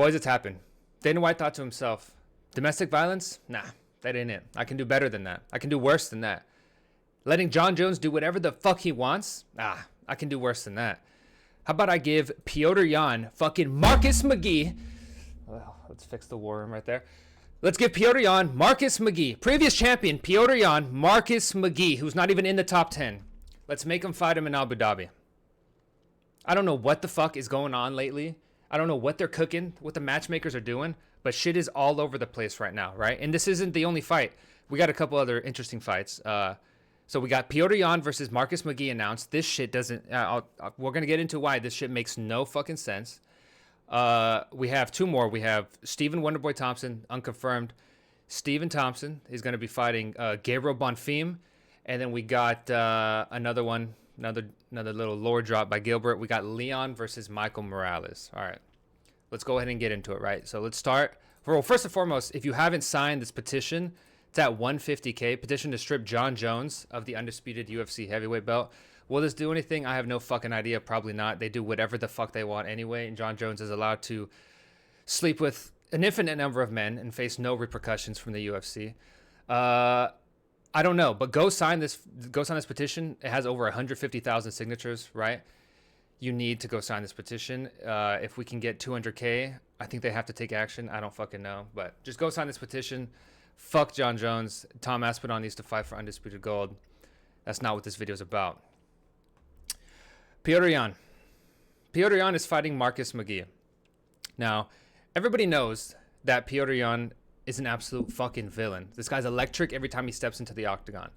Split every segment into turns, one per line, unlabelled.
Boys, it's happened. Dana White thought to himself, domestic violence? Nah, that ain't it. I can do better than that. I can do worse than that. Letting Jon Jones do whatever the fuck he wants? Ah, I can do worse than that. How about I give Petr Yan fucking Marcus McGhee? Well, let's fix the war room right there. Let's give Petr Yan Marcus McGhee. Previous champion, Petr Yan Marcus McGhee, who's not even in the top 10. Let's make him fight him in Abu Dhabi. I don't know what the fuck is going on lately. I don't know what they're cooking, what the matchmakers are doing, but shit is all over the place right now, right? And this isn't the only fight. We got a couple other interesting fights. So we got Petr Yan versus Marcus McGhee announced. This shit doesn't... we're going to get into why this shit makes no fucking sense. We have two more. We have Stephen Wonderboy Thompson, unconfirmed. Stephen Thompson is going to be fighting Gabriel Bonfim. And then we got another one, another little lore drop by Gilbert. We got Leon versus Michael Morales. All right. Let's go ahead and get into it, right? So let's start. Well, first and foremost, if you haven't signed this petition... It's at 150K. Petition to strip Jon Jones of the undisputed UFC heavyweight belt. Will this do anything? I have no fucking idea. Probably not. They do whatever the fuck they want anyway. And Jon Jones is allowed to sleep with an infinite number of men and face no repercussions from the UFC. I don't know, but go sign this petition. It has over 150,000 signatures, right? You need to go sign this petition. If we can get 200K, I think they have to take action. I don't fucking know, but just go sign this petition. Fuck Jon Jones. Tom Aspinall needs to fight for undisputed gold. That's not what this video is about. Petr Yan. Petr Yan is fighting Marcus McGhee. Now, everybody knows that Petr Yan is an absolute fucking villain. This guy's electric every time he steps into the octagon.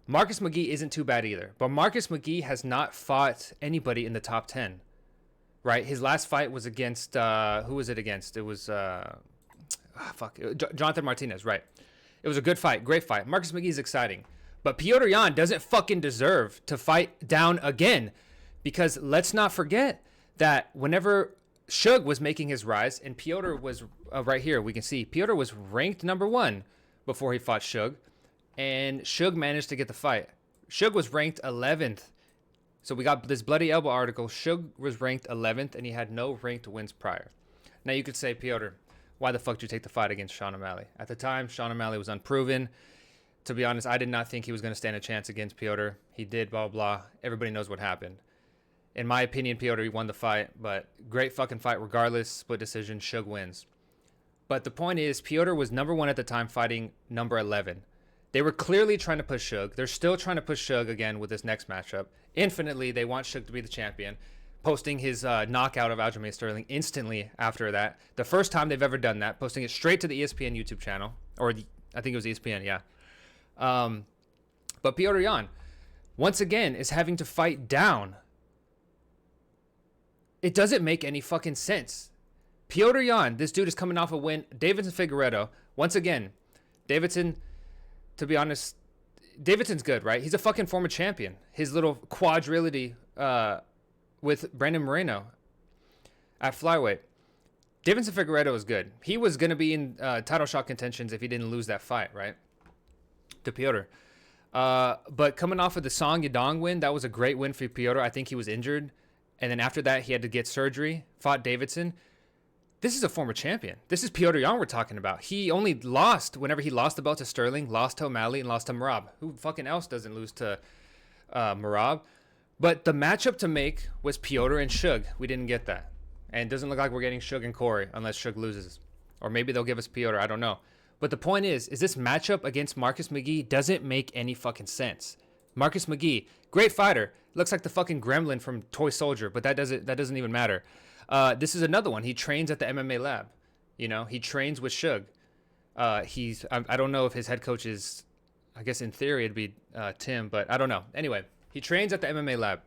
Marcus McGhee isn't too bad either. But Marcus McGhee has not fought anybody in the top 10. Right? His last fight was against... who was it against? It was... Jonathan Martinez, right. It was a good fight, great fight. Marcus McGhee is exciting. But Petr Yan doesn't fucking deserve to fight down again. Because let's not forget that whenever Shug was making his rise, and Petr was right here, we can see Petr was ranked number 1 before he fought Shug. And Shug managed to get the fight. Shug was ranked 11th. So we got this Bloody Elbow article. Shug was ranked 11th, and he had no ranked wins prior. Now you could say, Petr, why the fuck did you take the fight against Sean O'Malley? At the time, Sean O'Malley was unproven. To be honest, I did not think he was going to stand a chance against Petr. He did, blah, blah, blah. Everybody knows what happened. In my opinion, Petr won the fight, but great fucking fight regardless. Split decision, Shug wins. But the point is, Petr was number 1 at the time fighting number 11. They were clearly trying to push Shug. They're still trying to push Shug again with this next matchup. Infinitely, they want Shug to be the champion. Posting his knockout of Aljamain Sterling instantly after that. The first time they've ever done that. Posting it straight to the ESPN YouTube channel. Or I think it was ESPN, yeah. But Petr Yan, once again, is having to fight down. It doesn't make any fucking sense. Petr Yan, this dude is coming off a win. Davidson Figueiredo, once again. Davidson, to be honest, Davidson's good, right? He's a fucking former champion. His little quadrility... with Brandon Moreno at flyweight. Davidson Figueiredo is good. He was going to be in title shot contentions if he didn't lose that fight, right? To Petr. But coming off of the Song Yadong win, that was a great win for Petr. I think he was injured. And then after that, he had to get surgery, fought Davidson. This is a former champion. This is Petr Yan we're talking about. He only lost whenever he lost the belt to Sterling, lost to O'Malley, and lost to Merab. Who fucking else doesn't lose to Merab? But the matchup to make was Petr and Shug. We didn't get that. And it doesn't look like we're getting Shug and Corey unless Shug loses. Or maybe they'll give us Petr. I don't know. But the point is this matchup against Marcus McGhee doesn't make any fucking sense. Marcus McGhee, great fighter. Looks like the fucking gremlin from Toy Soldier, but that doesn't even matter. This is another one. He trains at the MMA lab. You know, he trains with Shug. I don't know if his head coach is, I guess in theory it'd be Tim, but I don't know. Anyway. He trains at the MMA lab.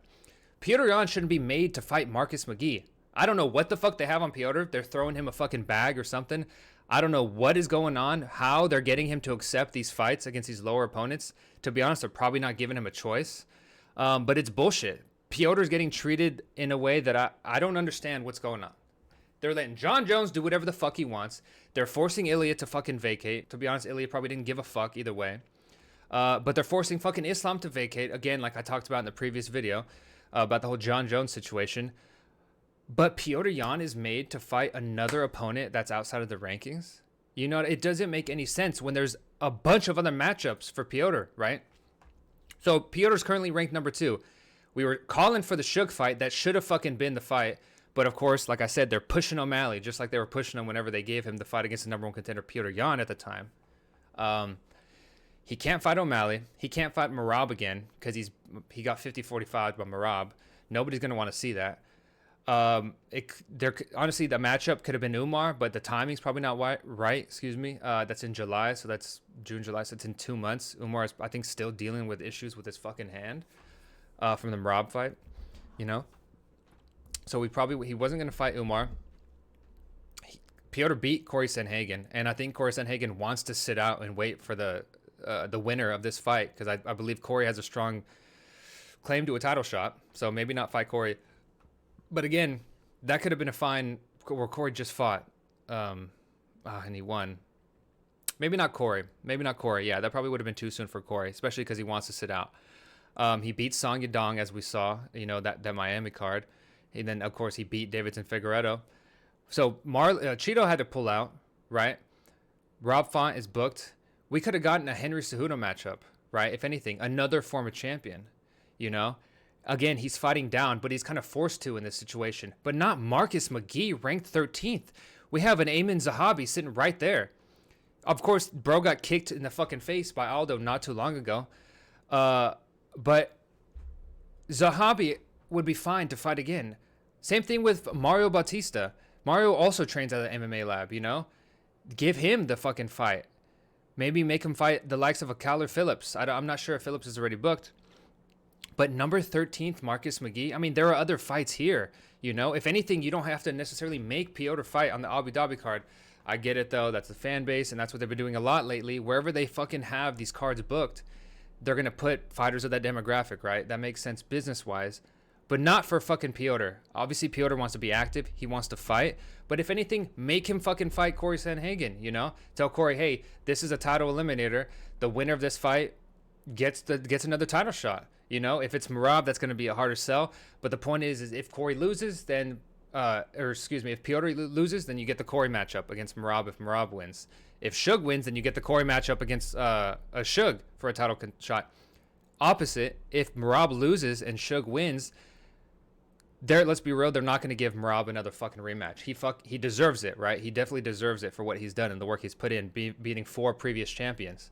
Petr Yan shouldn't be made to fight Marcus McGhee. I don't know what the fuck they have on Petr. They're throwing him a fucking bag or something. I don't know what is going on, how they're getting him to accept these fights against these lower opponents. To be honest, they're probably not giving him a choice. But it's bullshit. Petr's getting treated in a way that I don't understand what's going on. They're letting Jon Jones do whatever the fuck he wants. They're forcing Ilya to fucking vacate. To be honest, Ilya probably didn't give a fuck either way. But they're forcing fucking Islam to vacate. Again, like I talked about in the previous video about the whole Jon Jones situation. But Petr Yan is made to fight another opponent that's outside of the rankings. You know, it doesn't make any sense when there's a bunch of other matchups for Petr, right? So Petr's currently ranked number 2. We were calling for the Suge fight. That should have fucking been the fight. But of course, like I said, they're pushing O'Malley just like they were pushing him whenever they gave him the fight against the number 1 contender, Petr Yan, at the time. He can't fight O'Malley. He can't fight Merab again because he got 50-45 by Merab. Nobody's going to want to see that. Honestly, the matchup could have been Umar, but the timing's probably not right. Excuse me. That's in July, so that's June, July. So it's in 2 months. Umar is, I think, still dealing with issues with his fucking hand from the Merab fight. You know. So he wasn't gonna fight Umar. Petr beat Corey Sandhagen, and I think Corey Sandhagen wants to sit out and wait for the winner of this fight because I believe Corey has a strong claim to a title shot. So maybe not fight Corey. But again, that could have been a fine where Corey just fought, and he won. Maybe not Corey. Yeah, that probably would have been too soon for Corey, especially because he wants to sit out. He beat Song Yadong, as we saw, you know, that Miami card. And then, of course, he beat Davidson Figueiredo. So Cheeto had to pull out, right? Rob Font is booked. We could have gotten a Henry Cejudo matchup, right? If anything, another former champion, you know? Again, he's fighting down, but he's kind of forced to in this situation. But not Marcus McGhee, ranked 13th. We have an Ayman Zahabi sitting right there. Of course, bro got kicked in the fucking face by Aldo not too long ago. But Zahabi would be fine to fight again. Same thing with Mario Bautista. Mario also trains at the MMA lab, you know? Give him the fucking fight. Maybe make him fight the likes of a Kyler Phillips. I'm not sure if Phillips is already booked. But number 13th, Marcus McGhee, I mean, there are other fights here, you know? If anything, you don't have to necessarily make Petr fight on the Abu Dhabi card. I get it, though. That's the fan base, and that's what they've been doing a lot lately. Wherever they fucking have these cards booked, they're going to put fighters of that demographic, right? That makes sense business-wise. But not for fucking Petr. Obviously, Petr wants to be active. He wants to fight. But if anything, make him fucking fight Corey Sandhagen, you know? Tell Corey, hey, this is a title eliminator. The winner of this fight gets another title shot. You know, if it's Merab, that's going to be a harder sell. But the point is if Corey loses, then, if Petr loses, then you get the Corey matchup against Merab if Merab wins. If Suge wins, then you get the Corey matchup against a Suge for a title shot. Opposite, if Merab loses and Suge wins, let's be real, they're not going to give Merab another fucking rematch. He deserves it, right? He definitely deserves it for what he's done and the work he's put in, beating 4 previous champions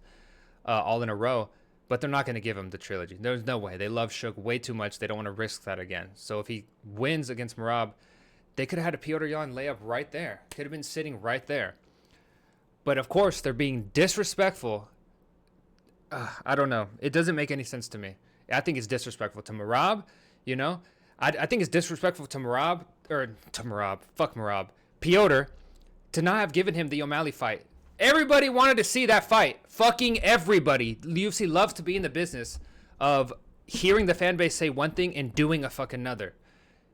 all in a row. But they're not going to give him the trilogy. There's no way. They love Suge way too much. They don't want to risk that again. So if he wins against Merab, they could have had a Petr Yan layup right there. Could have been sitting right there. But of course, they're being disrespectful. I don't know. It doesn't make any sense to me. I think it's disrespectful to Merab, you know? I think it's disrespectful to Merab. Fuck Merab. Petr to not have given him the O'Malley fight. Everybody wanted to see that fight. Fucking everybody. The UFC loves to be in the business of hearing the fan base say one thing and doing a fucking another.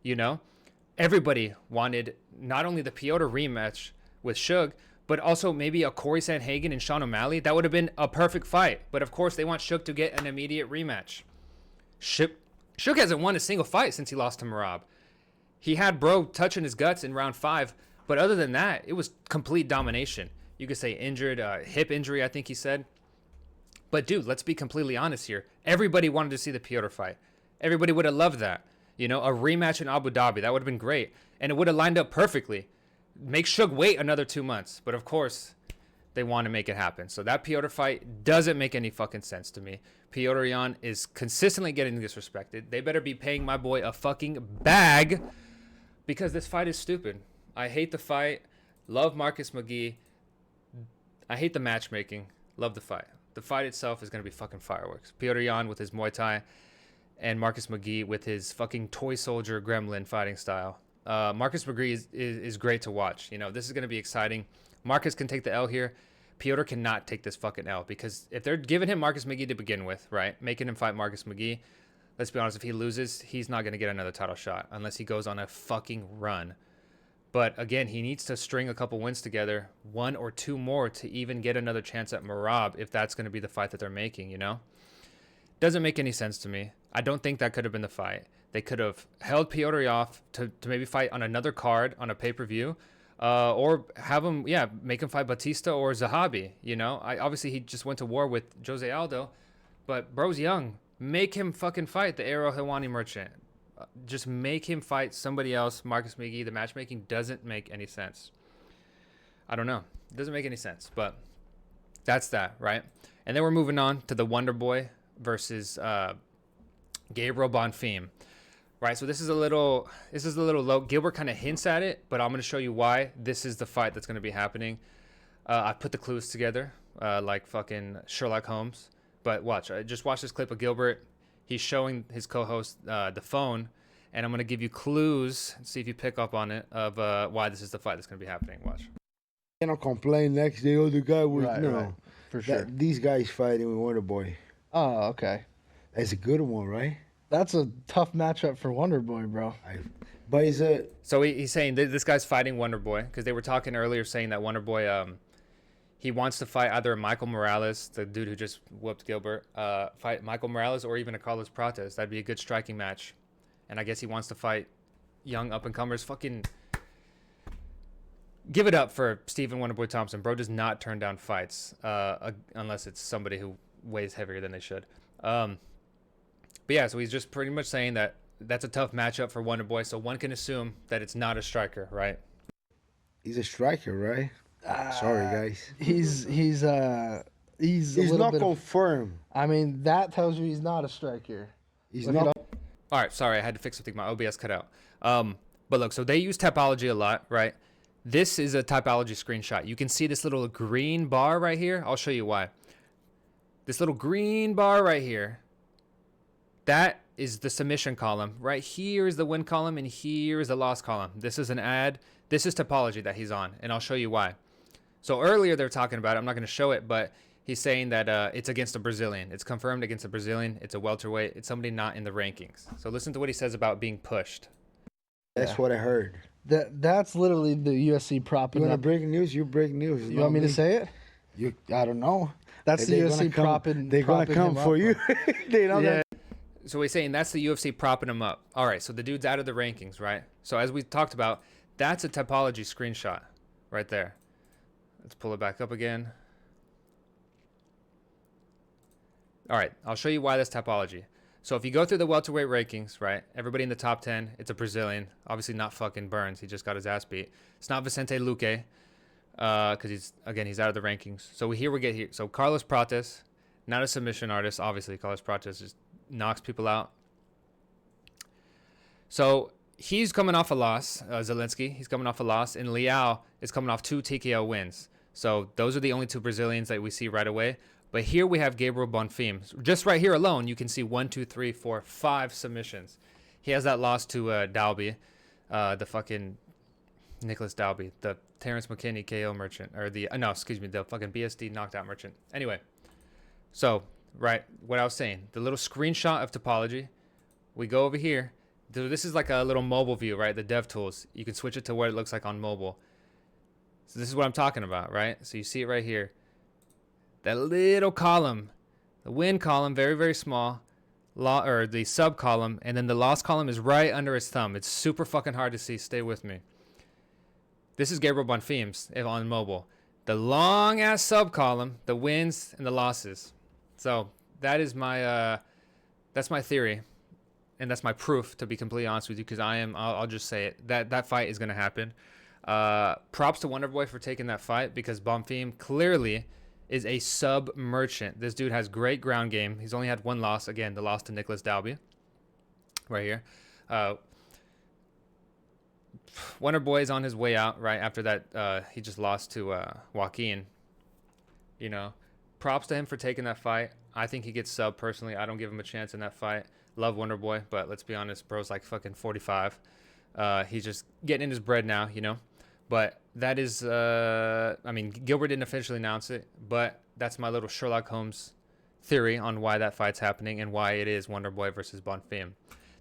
You know? Everybody wanted not only the Petr rematch with Suge, but also maybe a Corey Sandhagen and Sean O'Malley. That would have been a perfect fight. But of course, they want Suge to get an immediate rematch. Suge hasn't won a single fight since he lost to Merab. He had bro touching his guts in round 5. But other than that, it was complete domination. You could say injured, hip injury, I think he said. But dude, let's be completely honest here. Everybody wanted to see the Petr fight. Everybody would have loved that. You know, a rematch in Abu Dhabi. That would have been great. And it would have lined up perfectly. Make Suge wait another 2 months. But of course, they want to make it happen. So that Petr fight doesn't make any fucking sense to me. Petr Yan is consistently getting disrespected. They better be paying my boy a fucking bag because this fight is stupid. I hate the fight. Love Marcus McGhee. I hate the matchmaking. Love the fight. The fight itself is going to be fucking fireworks. Petr Yan with his Muay Thai and Marcus McGhee with his fucking toy soldier gremlin fighting style. Marcus McGhee is great to watch. You know, this is going to be exciting. Marcus can take the L here. Petr cannot take this fucking L because if they're giving him Marcus McGhee to begin with, right, making him fight Marcus McGhee, let's be honest, if he loses, he's not going to get another title shot unless he goes on a fucking run. But again, he needs to string a couple wins together, 1 or 2 more to even get another chance at Merab if that's going to be the fight that they're making, you know? Doesn't make any sense to me. I don't think that could have been the fight. They could have held Petr off to maybe fight on another card on a pay-per-view, or have him, make him fight Batista or Zahabi. You know, obviously he just went to war with Jose Aldo, but bro's young. Make him fucking fight the Ariel Helwani merchant. Just make him fight somebody else. Marcus McGhee. The matchmaking doesn't make any sense. I don't know. It doesn't make any sense, but that's that, right? And then we're moving on to the Wonder Boy versus Gabriel Bonfim, right? So this is a little low. Gilbert kind of hints at it, but I'm going to show you why this is the fight that's going to be happening. I put the clues together like fucking Sherlock Holmes. But watch, just watch this clip of Gilbert. He's showing his co-host the phone, and I'm going to give you clues and see if you pick up on it of why this is the fight that's going to be happening. Watch.
You know, complain next day, oh, the guy was,
right, for sure.
These guys fighting with Wonder Boy.
Oh, okay.
That's a good one, right?
That's a tough matchup for Wonder Boy, bro.
But is it...
So he's saying this guy's fighting Wonder Boy, because they were talking earlier saying that Wonder Boy... he wants to fight either Michael Morales, the dude who just whooped Gilbert, fight Michael Morales or even a Carlos Prates. That'd be a good striking match. And I guess he wants to fight young up-and-comers. Fucking give it up for Stephen Wonderboy Thompson. Bro does not turn down fights unless it's somebody who weighs heavier than they should. But yeah, so he's just pretty much saying that that's a tough matchup for Wonderboy. So one can assume that it's not a striker, right?
He's a striker, right? Sorry, guys.
He's
not confirmed.
I mean, that tells you he's not a striker.
He's not.
All right, sorry, I had to fix something. My OBS cut out. But look, so they use typology a lot, right? This is a typology screenshot. You can see this little green bar right here. I'll show you why. This little green bar right here, that is the submission column. Right here is the win column, and here is the loss column. This is an ad. This is typology that he's on, and I'll show you why. So earlier they were talking about it. I'm not going to show it, but he's saying that it's against a Brazilian. It's confirmed against a Brazilian. It's a welterweight. It's somebody not in the rankings. So listen to what he says about being pushed.
That's what I heard.
That's literally the UFC propping
You want
up.
to break news? You break news.
You want me to say it?
I don't know.
That's the UFC propping.
They're gonna come for you. They know that.
So he's saying that's the UFC propping him up. All right, so the dude's out of the rankings, right? So as we talked about, that's a typology screenshot right there. Let's pull it back up again. All right, I'll show you why that's typology. So if you go through the welterweight rankings, right, everybody in the top 10, it's a Brazilian. Obviously not fucking Burns. He just got his ass beat. It's not Vicente Luque because he's out of the rankings. So here we get here. So Carlos Prates, not a submission artist. Obviously, Carlos Prates just knocks people out. So he's coming off a loss. Zelensky, he's coming off a loss. And Leao is coming off 2 TKO wins. So those are the only 2 Brazilians that we see right away. But here we have Gabriel Bonfim. Just right here alone, you can see 1, 2, 3, 4, 5 submissions. He has that loss to Dalby, the fucking Nicholas Dalby, the Terrence McKinney KO merchant, or the fucking BSD knocked out merchant. Anyway, so right, what I was saying, the little screenshot of topology. We go over here. This is like a little mobile view, right? The dev tools. You can switch it to what it looks like on mobile. So this is what I'm talking about, right? So you see it right here. That little column, the win column, very, very small, or the sub column, and then the loss column is right under his thumb. It's super fucking hard to see. Stay with me. This is Gabriel Bonfim's on mobile. The long ass sub column, the wins and the losses. So that is my that's my theory, and that's my proof, to be completely honest with you, because I'll just say it. That fight is gonna happen. Props to Wonderboy for taking that fight, because Bonfim clearly is a sub merchant. This dude has great ground game. He's only had 1 loss. Again, the loss to Nicholas Dalby. Right here. Wonderboy is on his way out, right? After that, he just lost to Joaquin. You know, props to him for taking that fight. I think he gets sub personally. I don't give him a chance in that fight. Love Wonderboy, but let's be honest, bro's like fucking 45. He's just getting in his bread now, you know? But that is, I mean, Gilbert didn't officially announce it, but that's my little Sherlock Holmes theory on why that fight's happening and why it is Wonderboy versus Bonfim.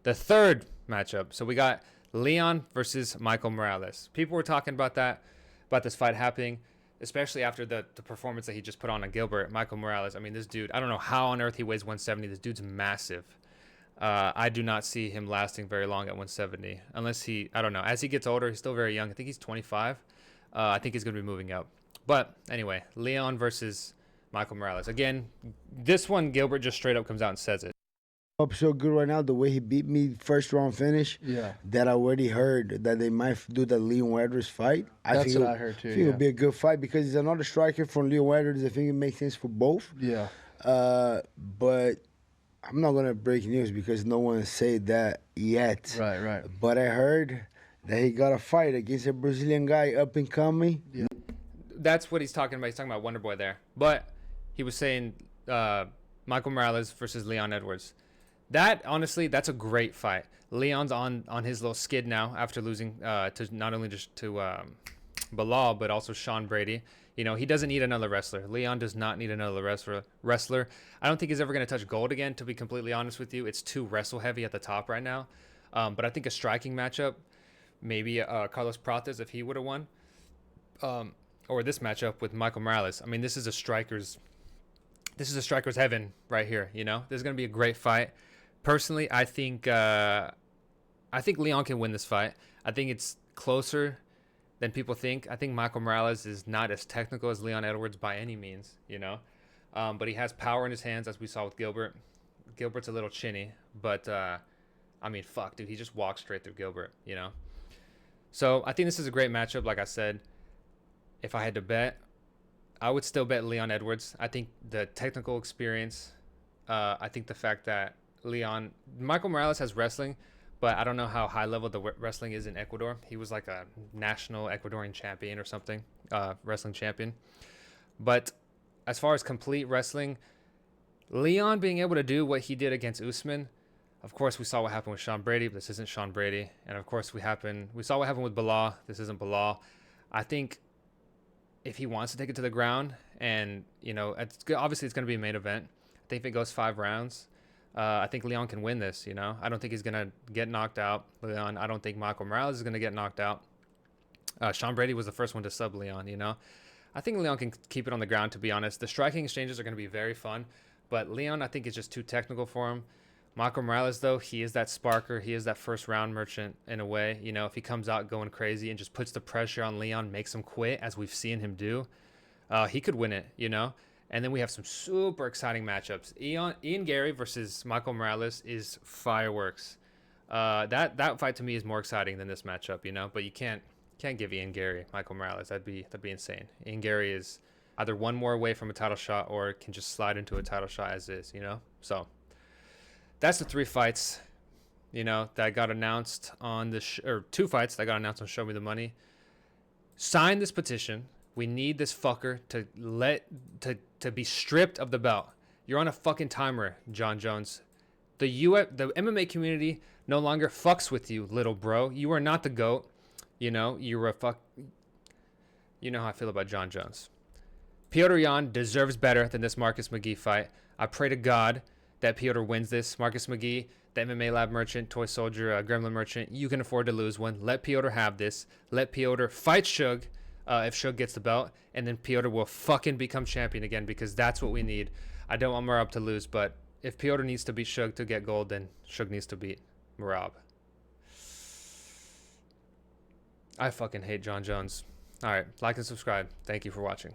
The third matchup, so we got Leon versus Michael Morales. People were talking about this fight happening, especially after the performance that he just put on Gilbert. Michael Morales, I mean, this dude, I don't know how on earth he weighs 170. This dude's massive. I do not see him lasting very long at 170 unless I don't know. As he gets older, he's still very young. I think he's 25. I think he's going to be moving up. But anyway, Leon versus Michael Morales. Again, this one, Gilbert just straight up comes out and says it.
Up so good right now, the way he beat me first round finish.
Yeah.
That I already heard that they might do the Leon Edwards fight.
That's what I heard too.
I think it'll be a good fight because he's another striker from Leon Edwards. I think it makes sense for both.
Yeah.
But I'm not gonna break news because no one said that yet.
Right.
But I heard that he got a fight against a Brazilian guy up and coming.
Yeah.
That's what he's talking about. He's talking about Wonder Boy there. But he was saying Michael Morales versus Leon Edwards. That, honestly, that's a great fight. Leon's on his little skid now after losing to not only just to Bilal, but also Sean Brady. You know, he doesn't need another wrestler. Leon does not need another wrestler. I don't think he's ever going to touch gold again, to be completely honest with you. It's too wrestle heavy at the top right now. But I think a striking matchup, maybe Carlos Prates if he would have won. Or this matchup with Michael Morales. I mean, this is a striker's heaven right here, you know? This is going to be a great fight. Personally, I think Leon can win this fight. I think it's closer than people think. I think Michael Morales is not as technical as Leon Edwards by any means, you know? But he has power in his hands, as we saw with Gilbert. Gilbert's a little chinny, but, I mean, fuck, dude. He just walks straight through Gilbert, you know? So I think this is a great matchup, like I said. If I had to bet, I would still bet Leon Edwards. I think the technical experience, I think the fact that Michael Morales has wrestling, but I don't know how high level the wrestling is in Ecuador. He was like a national Ecuadorian champion or something, wrestling champion. But as far as complete wrestling, Leon being able to do what he did against Usman, of course we saw what happened with Sean Brady, but this isn't Sean Brady. And of course we saw what happened with Bilal. This isn't Bilal. I think if he wants to take it to the ground, and you know, obviously it's going to be a main event. I think if it goes 5 rounds, I think Leon can win this. You know, I don't think he's going to get knocked out. Leon, I don't think Michael Morales is going to get knocked out. Sean Brady was the first one to sub Leon. You know, I think Leon can keep it on the ground. To be honest, the striking exchanges are going to be very fun, but Leon, I think, is just too technical for him. Michael Morales, though, he is that sparker. He is that first round merchant in a way. You know, if he comes out going crazy and just puts the pressure on Leon, makes him quit, as we've seen him do, he could win it, you know? And then we have some super exciting matchups. Ian Gary versus Michael Morales is fireworks. That fight to me is more exciting than this matchup, you know? But you can't give Ian Gary Michael Morales. That'd be insane. Ian Gary is either one more away from a title shot or can just slide into a title shot as is, you know? So that's the 3 fights, you know, that got announced on or 2 fights that got announced on Show Me the Money. Sign this petition. We need this fucker to be stripped of the belt. You're on a fucking timer, John Jones. The MMA community no longer fucks with you, little bro. You are not the GOAT. You know, you know how I feel about John Jones. Petr Yan deserves better than this Marcus McGhee fight. I pray to God that Petr wins this. Marcus McGhee, the MMA Lab merchant, toy soldier, gremlin merchant, you can afford to lose one. Let Petr have this. Let Petr fight Shug if Shug gets the belt, and then Petr will fucking become champion again, because that's what we need. I don't want Merab to lose, but if Petr needs to beat Shug to get gold, then Shug needs to beat Merab. I fucking hate John Jones. All right, like and subscribe. Thank you for watching.